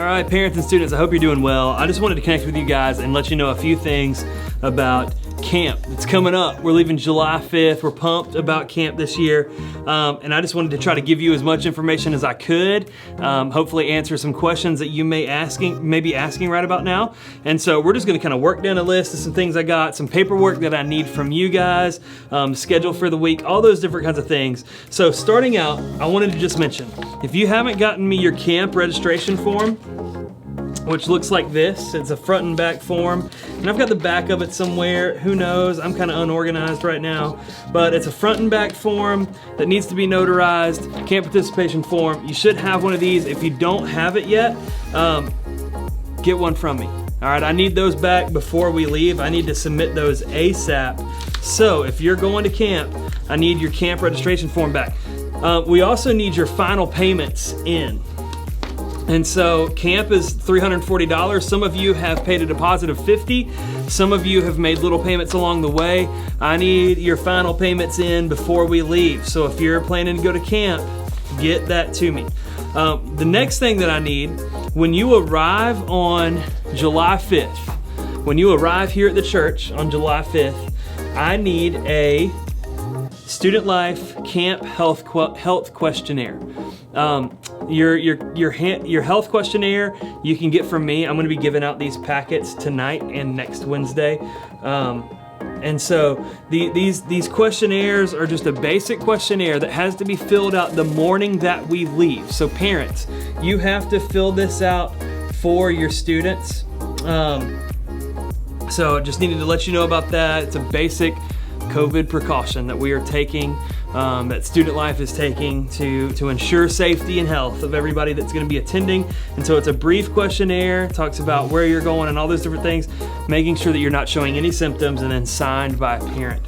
All right, parents and students, I hope you're doing well. I just wanted to connect with you guys and let you know a few things about camp. It's coming up. We're leaving July 5th. We're pumped about camp this year. And I just wanted to try to give you as much information as I could. Hopefully answer some questions that you may be asking right about now. And so we're just gonna kind of work down a list of some things I got, some paperwork that I need from you guys, schedule for the week, all those different kinds of things. So starting out, I wanted to just mention, if you haven't gotten me your camp registration form, which looks like this. It's a front and back form, and I've got the back of it somewhere. Who knows? I'm kind of unorganized right now, but it's a front and back form that needs to be notarized, camp participation form. You should have one of these. If you don't have it yet, get one from me. All right, I need those back before we leave. I need to submit those ASAP. So if you're going to camp, I need your camp registration form back. We also need your final payments in. And so camp is $340. Some of you have paid a deposit of $50. Some of you have made little payments along the way. I need your final payments in before we leave. So if you're planning to go to camp, get that to me. The next thing that I need, when you arrive on July 5th, when you arrive here at the church on July 5th, I need a Student Life Camp Health Questionnaire. Your health questionnaire you can get from me. I'm going to be giving out these packets tonight and next Wednesday. And so these questionnaires are just a basic questionnaire that has to be filled out the morning that we leave. So parents, you have to fill this out for your students. So just needed to let you know about that. It's a basic COVID precaution that we are taking, that Student Life is taking to ensure safety and health of everybody that's going to be attending. And so it's a brief questionnaire, talks about where you're going and all those different things, making sure that you're not showing any symptoms, and then signed by a parent.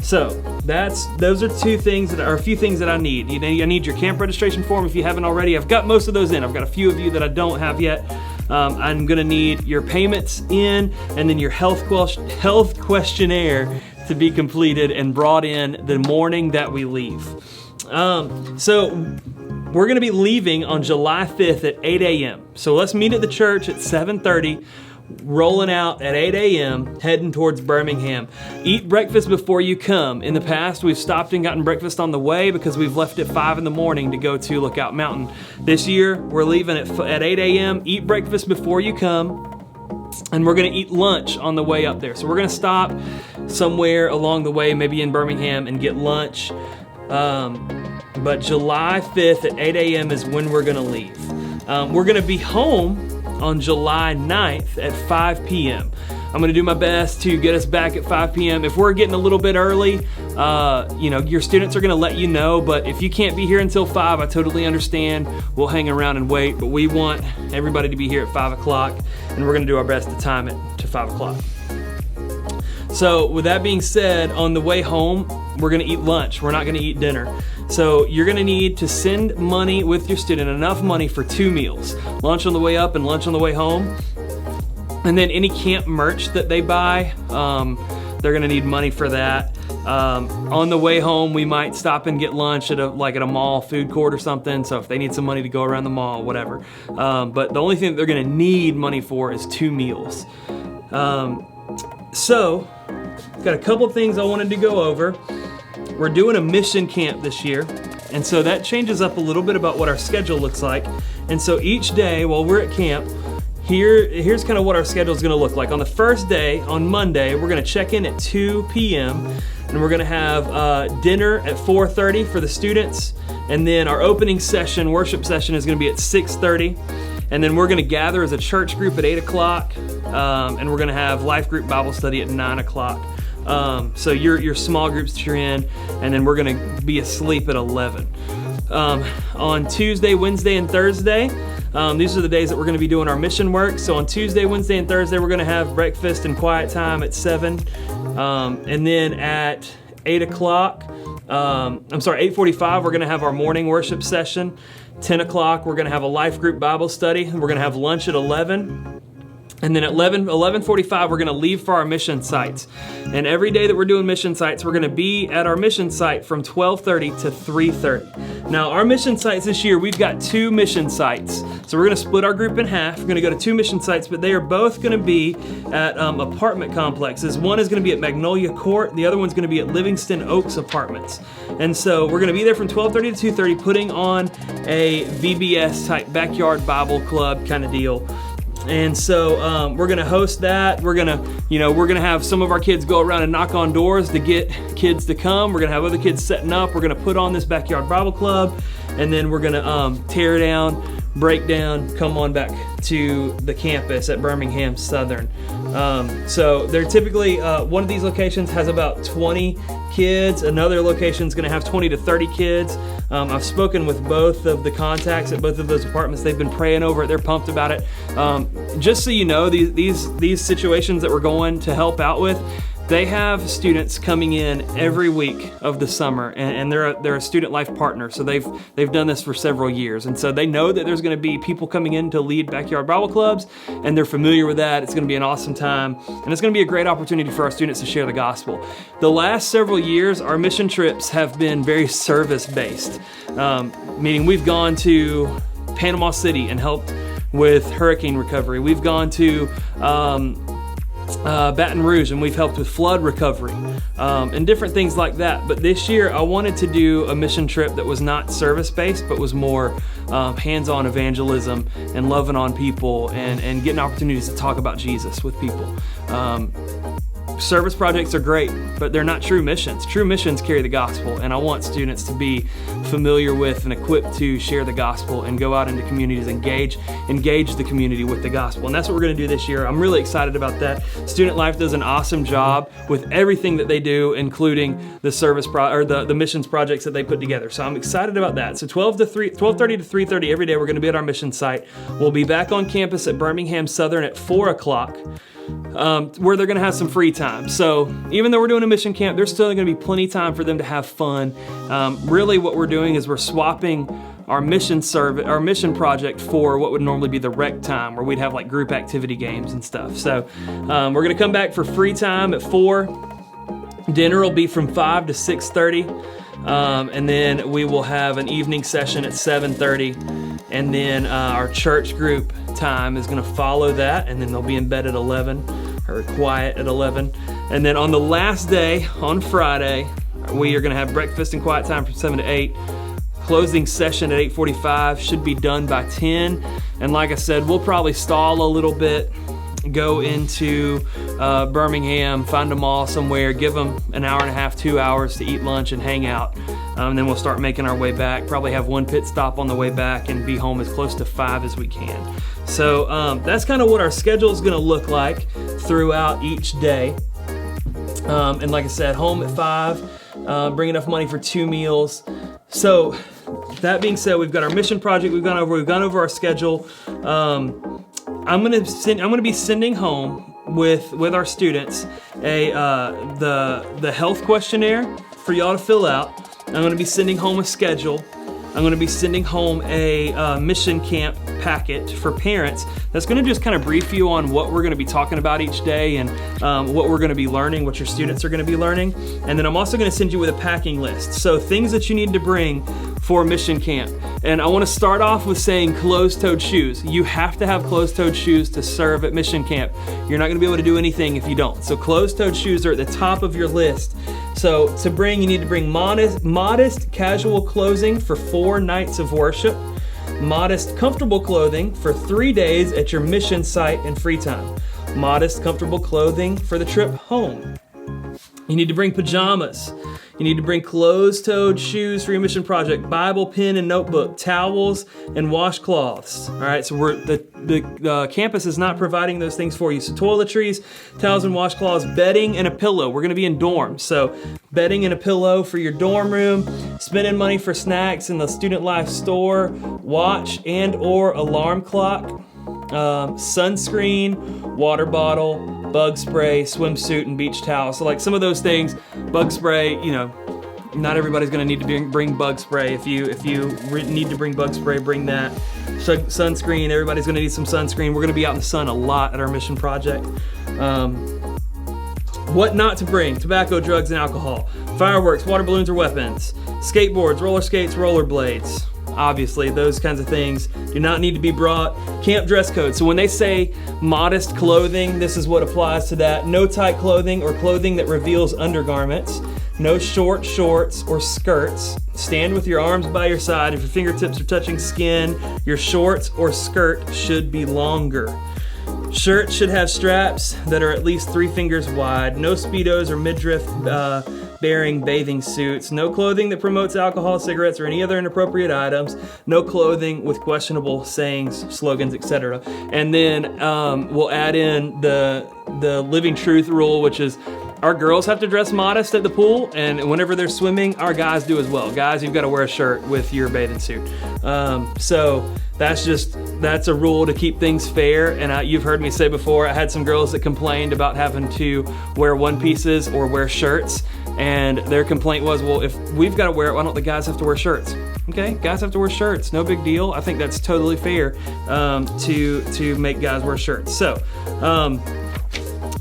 So those are two things that are a few things that I need. I need your camp registration form if you haven't already. I've got most of those in. I've got a few of you that I don't have yet. I'm going to need your payments in, and then your health questionnaire to be completed and brought in the morning that we leave. So we're going to be leaving on July 5th at 8 a.m. So let's meet at the church at 7:30, rolling out at 8 a.m., heading towards Birmingham. Eat breakfast before you come. In the past, we've stopped and gotten breakfast on the way because we've left at 5 in the morning to go to Lookout Mountain. This year, we're leaving at 8 a.m. Eat breakfast before you come. And we're going to eat lunch on the way up there. So we're going to stop somewhere along the way, maybe in Birmingham, and get lunch. But July 5th at 8 a.m. is when we're going to leave. We're going to be home on July 9th at 5 p.m. I'm going to do my best to get us back at 5 p.m. If we're getting a little bit early, your students are going to let you know, but if you can't be here until 5, I totally understand. We'll hang around and wait, but we want everybody to be here at 5 o'clock, and we're going to do our best to time it to 5 o'clock. So with that being said, on the way home, we're going to eat lunch. We're not going to eat dinner. So you're going to need to send money with your student, enough money for 2 meals, lunch on the way up and lunch on the way home. And then any camp merch that they buy, they're going to need money for that. On the way home, we might stop and get lunch at a mall food court or something. So if they need some money to go around the mall, whatever. But the only thing that they're going to need money for is 2 meals. So got a couple things I wanted to go over. We're doing a mission camp this year, and so that changes up a little bit about what our schedule looks like. And so each day while we're at camp, here's kind of what our schedule is going to look like. On the first day, on Monday, we're going to check in at 2 p.m. and we're going to have dinner at 4:30 for the students, and then our opening session, worship session, is going to be at 6:30. And then we're going to gather as a church group at 8 o'clock, and we're going to have life group Bible study at 9 o'clock. So your small groups that you're in, and then we're going to be asleep at 11. On Tuesday, Wednesday, and Thursday, these are the days that we're going to be doing our mission work. So on Tuesday, Wednesday, and Thursday, we're going to have breakfast and quiet time at 7. And then at 8 o'clock, 8:45, we're going to have our morning worship session. 10 o'clock, we're going to have a life group Bible study. And we're going to have lunch at 11. And then at 11:45, we're going to leave for our mission sites. And every day that we're doing mission sites, we're going to be at our mission site from 12:30 to 3:30. Now, our mission sites this year, we've got 2 mission sites. So we're going to split our group in half. We're going to go to 2 mission sites, but they are both going to be at apartment complexes. One is going to be at Magnolia Court. The other one's going to be at Livingston Oaks Apartments. And so we're going to be there from 12:30 to 2:30, putting on a VBS type backyard Bible club kind of deal. And so we're gonna host that. We're gonna have some of our kids go around and knock on doors to get kids to come. We're gonna have other kids setting up. We're gonna put on this backyard Bible club, and then we're gonna tear down, break down, come on back to the campus at Birmingham Southern. So they're typically, one of these locations has about 20 kids. Another location is going to have 20 to 30 kids. I've spoken with both of the contacts at both of those apartments. They've been praying over it. They're pumped about it. Just so you know, these situations that we're going to help out with, they have students coming in every week of the summer, and they're a student life partner. So they've done this for several years, and so they know that there's going to be people coming in to lead backyard Bible clubs, and they're familiar with that. It's going to be an awesome time, and it's going to be a great opportunity for our students to share the gospel. The last several years, our mission trips have been very service-based, meaning we've gone to Panama City and helped with hurricane recovery. We've gone to Baton Rouge, and we've helped with flood recovery and different things like that. But this year I wanted to do a mission trip that was not service-based, but was more hands-on evangelism and loving on people and getting opportunities to talk about Jesus with people. Service projects are great, but they're not true missions. True missions carry the gospel, and I want students to be familiar with and equipped to share the gospel and go out into communities, engage the community with the gospel. And that's what we're going to do this year. I'm really excited about that. Student Life does an awesome job with everything that they do, including the the missions projects that they put together. So I'm excited about that. So 12:30 to 3:30 every day, we're going to be at our mission site. We'll be back on campus at Birmingham Southern at 4 o'clock. Where they're going to have some free time. So even though we're doing a mission camp, there's still going to be plenty of time for them to have fun. Really what we're doing is we're swapping our mission project for what would normally be the rec time, where we'd have like group activity games and stuff. So we're going to come back for free time at 4. Dinner will be from 5 to 6:30. And then we will have an evening session at 7:30. And then our church group time is going to follow that, and then they'll be in bed at 11, or quiet at 11. And then on the last day, on Friday, we are going to have breakfast and quiet time from 7 to 8. Closing session at 8:45, should be done by 10. And like I said, we'll probably stall a little bit, go into Birmingham, find a mall somewhere, give them an hour and a half, 2 hours to eat lunch and hang out. And then we'll start making our way back, probably have one pit stop on the way back and be home as close to 5 as we can. So that's kind of what our schedule is going to look like throughout each day. And like I said, home at 5, bring enough money for 2 meals. So that being said, we've got our mission project we've gone over our schedule. I'm gonna be sending home with our students the health questionnaire for y'all to fill out. I'm going to be sending home a schedule. I'm going to be sending home a mission camp packet for parents that's going to just kind of brief you on what we're going to be talking about each day and what we're going to be learning, what your students are going to be learning. And then I'm also going to send you with a packing list. So things that you need to bring for mission camp. And I want to start off with saying closed-toed shoes. You have to have closed-toed shoes to serve at mission camp. You're not going to be able to do anything if you don't. So closed-toed shoes are at the top of your list. So to bring, you need to bring modest casual clothing for 4 nights of worship, modest comfortable clothing for 3 days at your mission site in free time, modest comfortable clothing for the trip home. You need to bring pajamas. You need to bring closed-toed shoes for your mission project, Bible, pen, and notebook, towels, and washcloths. All right, so the campus is not providing those things for you. So toiletries, towels and washcloths, bedding, and a pillow. We're going to be in dorms, so bedding and a pillow for your dorm room, spending money for snacks in the Student Life store, watch and or alarm clock, sunscreen, water bottle, bug spray, swimsuit, and beach towel. So like some of those things, bug spray, not everybody's going to need to bring bug spray. If you need to bring bug spray, bring that. sunscreen. Everybody's gonna need some sunscreen. We're gonna be out in the sun a lot at our mission project. What not to bring: tobacco, drugs, and alcohol, fireworks, water balloons, or weapons, skateboards, roller skates, rollerblades. Obviously, those kinds of things do not need to be brought. Camp dress code. So when they say modest clothing, this is what applies to that. No tight clothing or clothing that reveals undergarments. No short shorts or skirts. Stand with your arms by your side. If your fingertips are touching skin, your shorts or skirt should be longer. Shirts should have straps that are at least 3 fingers wide. No Speedos or midriff bearing bathing suits. No clothing that promotes alcohol, cigarettes, or any other inappropriate items. No clothing with questionable sayings, slogans, etc. And then we'll add in the living truth rule, which is our girls have to dress modest at the pool, and whenever they're swimming, our guys do as well. Guys, you've got to wear a shirt with your bathing suit. So that's a rule to keep things fair. And you've heard me say before, I had some girls that complained about having to wear one pieces or wear shirts, and their complaint was, well, if we've got to wear it, why don't the guys have to wear shirts? Okay, guys have to wear shirts, no big deal. I think that's totally fair to make guys wear shirts. So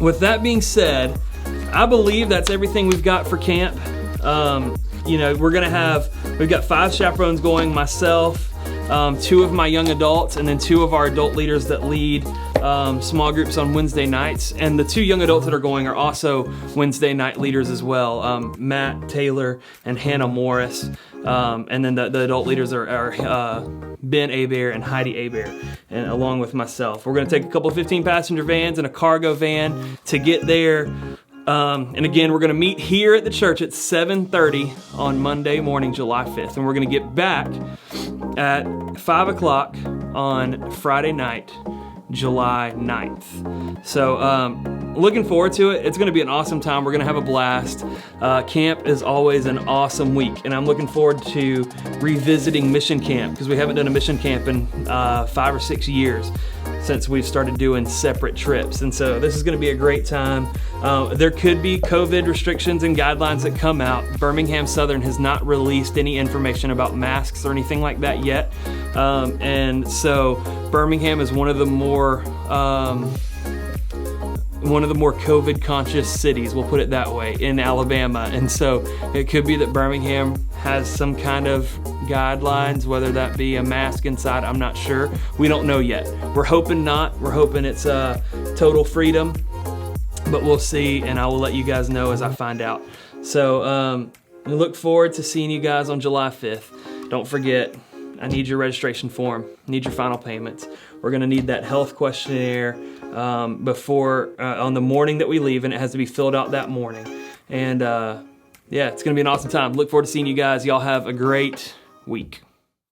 with that being said, I believe that's everything we've got for camp. We've got 5 chaperones going, myself, 2 of my young adults, and then 2 of our adult leaders that lead small groups on Wednesday nights. And the 2 young adults that are going are also Wednesday night leaders as well, Matt Taylor and Hannah Morris. And then the adult leaders are Ben Abear and Heidi Abear, and along with myself. We're gonna take a couple 15-passenger vans and a cargo van to get there. And again, we're going to meet here at the church at 7:30 on Monday morning, July 5th. And we're going to get back at 5 o'clock on Friday night, July 9th. So looking forward to it. It's going to be an awesome time. We're going to have a blast. Camp is always an awesome week. And I'm looking forward to revisiting Mission Camp, because we haven't done a Mission Camp in 5 or 6 years since we've started doing separate trips. And so this is going to be a great time. There could be COVID restrictions and guidelines that come out. Birmingham Southern has not released any information about masks or anything like that yet. And so Birmingham is one of the more COVID conscious cities, we'll put it that way, in Alabama. And so it could be that Birmingham has some kind of guidelines, whether that be a mask inside, I'm not sure. We don't know yet. We're hoping not. We're hoping it's total freedom, but we'll see, and I will let you guys know as I find out. So we look forward to seeing you guys on July 5th. Don't forget, I need your registration form, need your final payments. We're gonna need that health questionnaire before on the morning that we leave, and it has to be filled out that morning. And yeah, it's gonna be an awesome time. Look forward to seeing you guys. Y'all have a great week.